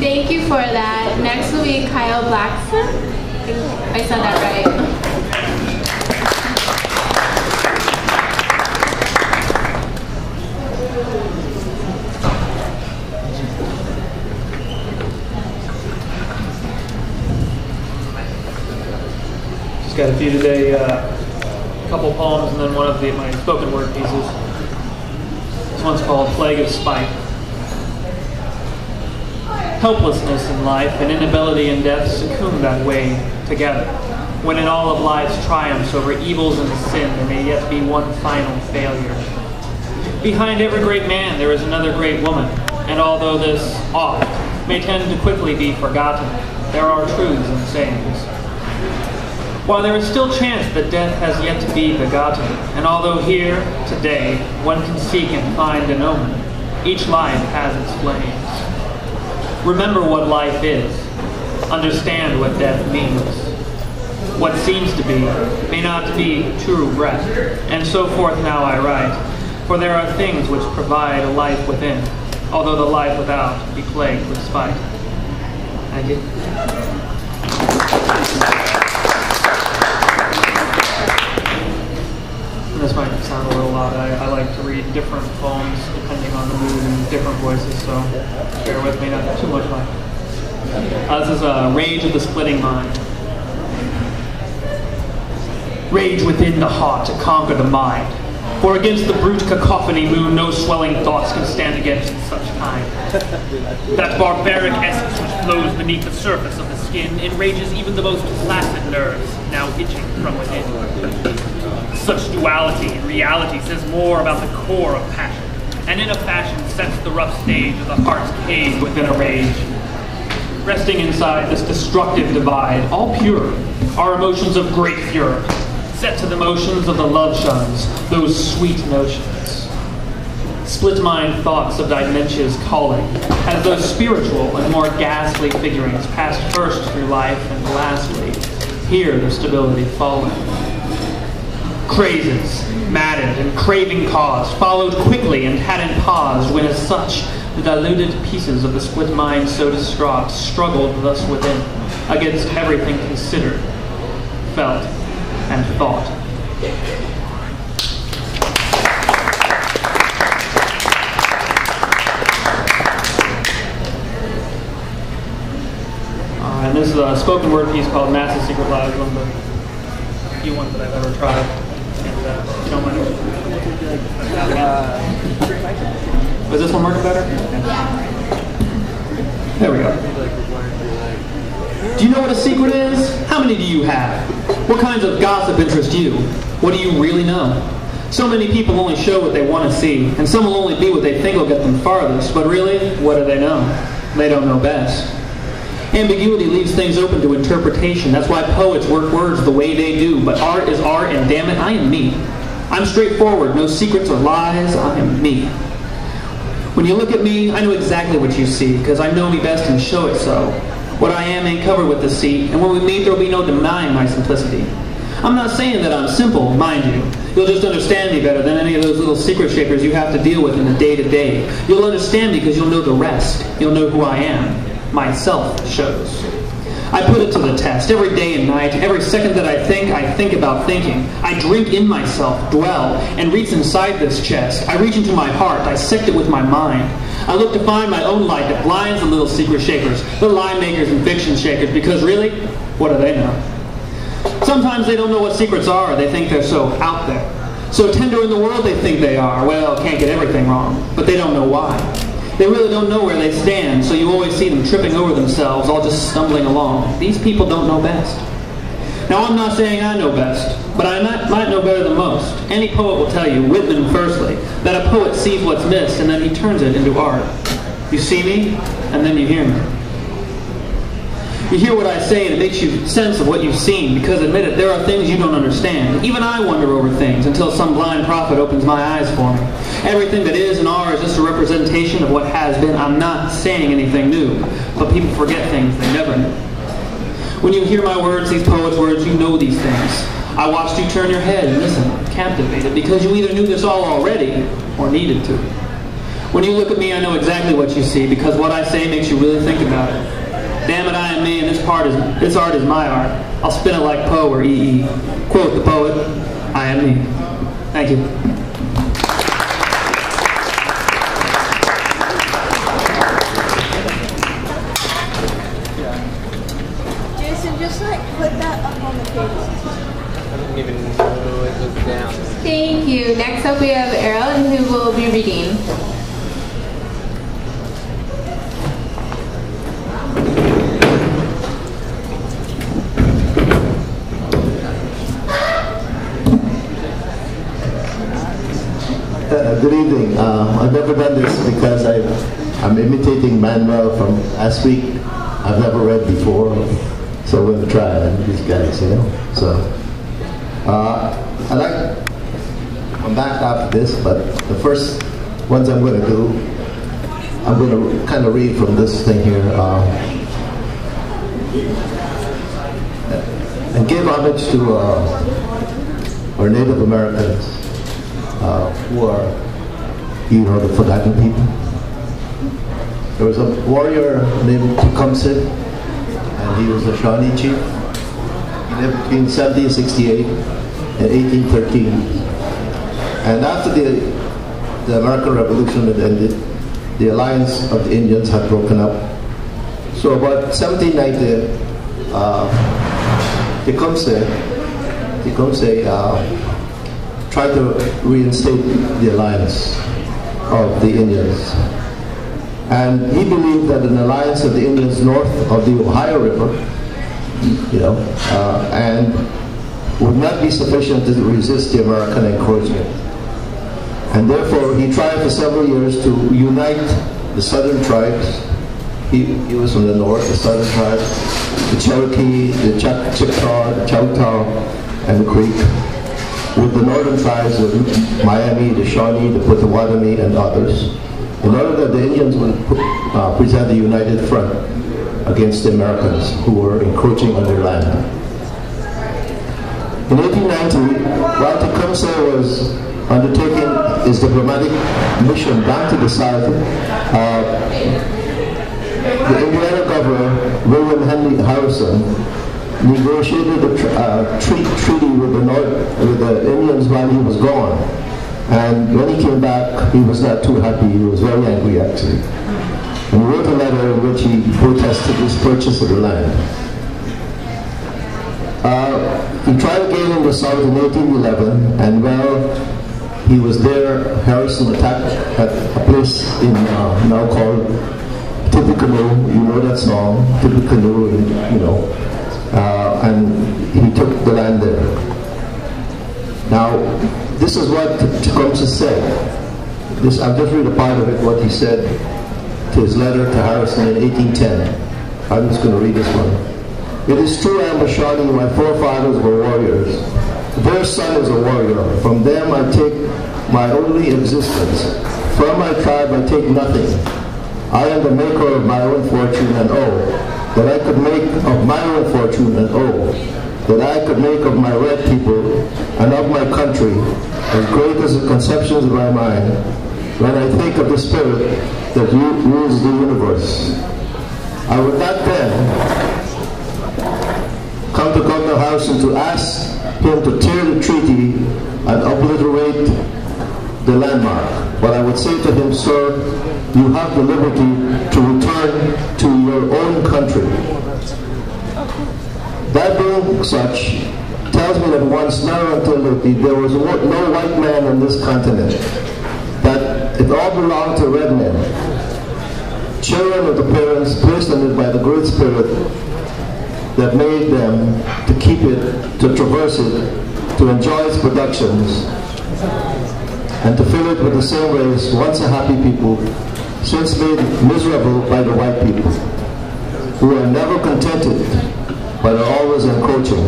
Thank you for that. Next will be Kyle Blackson. I said that right. Just got a few today, a couple poems and then one of my spoken word pieces. This one's called Plague of Spite. Helplessness in life and inability in death succumb that way together, when in all of life's triumphs over evils and sin there may yet be one final failure. Behind every great man there is another great woman, and although this oft may tend to quickly be forgotten, there are truths and sayings. While there is still chance that death has yet to be begotten, and although here, today, one can seek and find an omen, each life has its flames. Remember what life is. Understand what death means. What seems to be may not be true breath, and so forth now I write. For there are things which provide a life within, although the life without be plagued with spite. Thank you. This might sound a little odd. I like to read different poems depending on the mood and different voices, so bear with me, not too much like. This is Rage of the Splitting Mind. Rage within the heart to conquer the mind. For against the brute cacophony moon, no swelling thoughts can stand against such kind. That barbaric essence which flows beneath the surface of the skin enrages even the most placid nerves, now itching from within. Such duality in reality says more about the core of passion, and in a fashion sets the rough stage of the heart's cage within a rage. Resting inside this destructive divide, all pure, are emotions of great fury, set to the motions of the love shuns, those sweet notions. Split mind thoughts of dimentia's calling, as those spiritual and more ghastly figurings passed first through life and lastly, here their stability falling. Crazes, matted and craving caused, followed quickly and hadn't paused when as such the diluted pieces of the split mind so distraught struggled thus within, against everything considered, felt, and thought. And this is a spoken word piece called Massive Secret Lives, one of the few ones that I've ever tried. And you don't mind. Was this one working better? There we go. Do you know what a secret is? How many do you have? What kinds of gossip interest you? What do you really know? So many people only show what they want to see, and some will only be what they think will get them farthest. But really, what do they know? They don't know best. Ambiguity leaves things open to interpretation. That's why poets work words the way they do. But art is art, and damn it, I am me. I'm straightforward, no secrets or lies, I am me. When you look at me, I know exactly what you see, because I know me best and show it so. What I am ain't covered with deceit, and when we meet there will be no denying my simplicity. I'm not saying that I'm simple, mind you. You'll just understand me better than any of those little secret shakers you have to deal with in the day-to-day. You'll understand me because you'll know the rest. You'll know who I am. Myself shows. I put it to the test every day and night. Every second that I think about thinking. I drink in myself, dwell, and reach inside this chest. I reach into my heart, dissect it with my mind. I look to find my own light that blinds the little secret shakers, the lie makers and fiction shakers, because really, what do they know? Sometimes they don't know what secrets are. They think they're so out there. So tender in the world they think they are. Well, can't get everything wrong, but they don't know why. They really don't know where they stand, so you always see them tripping over themselves, all just stumbling along. These people don't know best. Now, I'm not saying I know best, but I might know better than most. Any poet will tell you, Whitman firstly, that a poet sees what's missed and then he turns it into art. You see me, and then you hear me. You hear what I say and it makes you sense of what you've seen, because admit it, there are things you don't understand. Even I wonder over things until some blind prophet opens my eyes for me. Everything that is and are is just a representation of what has been. I'm not saying anything new, but people forget things they never knew. When you hear my words, these poets' words, you know these things. I watched you turn your head and listen, captivated, because you either knew this all already or needed to. When you look at me, I know exactly what you see, because what I say makes you really think about it. Damn it, I am me, and this art is my art. I'll spin it like Poe or E.E. Quote the poet, I am me. Thank you. Jason, just like put that up on the page. I didn't even know it was down. Thank you. Next up we have Errol, who will be reading. Good evening. I've never done this because I'm imitating Manuel from last week. I've never read before, so we're going to try these guys, you know. So I'm back after this, but the first ones I'm going to do, I'm going to kind of read from this thing here and give homage to our Native Americans. Who are, you know, the forgotten people. There was a warrior named Tecumseh, and he was a Shawnee chief. He lived between 1768 and 1813. And after the American Revolution had ended, the alliance of the Indians had broken up. So about 1790, Tecumseh tried to reinstate the alliance of the Indians. And he believed that an alliance of the Indians north of the Ohio River, you know, and would not be sufficient to resist the American encroachment. And therefore, he tried for several years to unite the southern tribes. He was from the north, the southern tribes, the Cherokee, the Chickasaw, the Choctaw, and the Creek, with the northern tribes of Miami, the Shawnee, the Potawatomi, and others, in order that the Indians would present a united front against the Americans who were encroaching on their land. In 1890, while Tecumseh was undertaking his diplomatic mission back to the South, the Indiana governor, William Henry Harrison, negotiated a treaty with the Indians while he was gone. And when he came back, he was not too happy. He was very angry, actually. And he wrote a letter in which he protested his purchase of the land. He tried again in the South in 1811, and while he was there, Harrison attacked at a place in now called Tippecanoe. You know that song, Tippecanoe, you know. And he took the land there. Now, this is what Tecumseh said. I'll just read a part of it, what he said to his letter to Harrison in 1810. I'm just going to read this one. It is true I am a Shawnee, my forefathers were warriors. Their son is a warrior. From them I take my only existence. From my tribe I take nothing. I am the maker of my own fortune, and that I could make of my own fortune, and that I could make of my red people and of my country as great as the conceptions of my mind when I think of the spirit that rules the universe. I would not then come to Governor Harrison to ask him to tear the treaty and obliterate the landmark. But I would say to him, sir, you have the liberty to return to your own country. That being such, tells me that once, now until lately, there was no white man on this continent, that it all belonged to red men, children of the parents placed on it by the Great Spirit that made them to keep it, to traverse it, to enjoy its productions, and to fill it with the same race, once a happy people, since made miserable by the white people, who are never contented, but are always encroaching.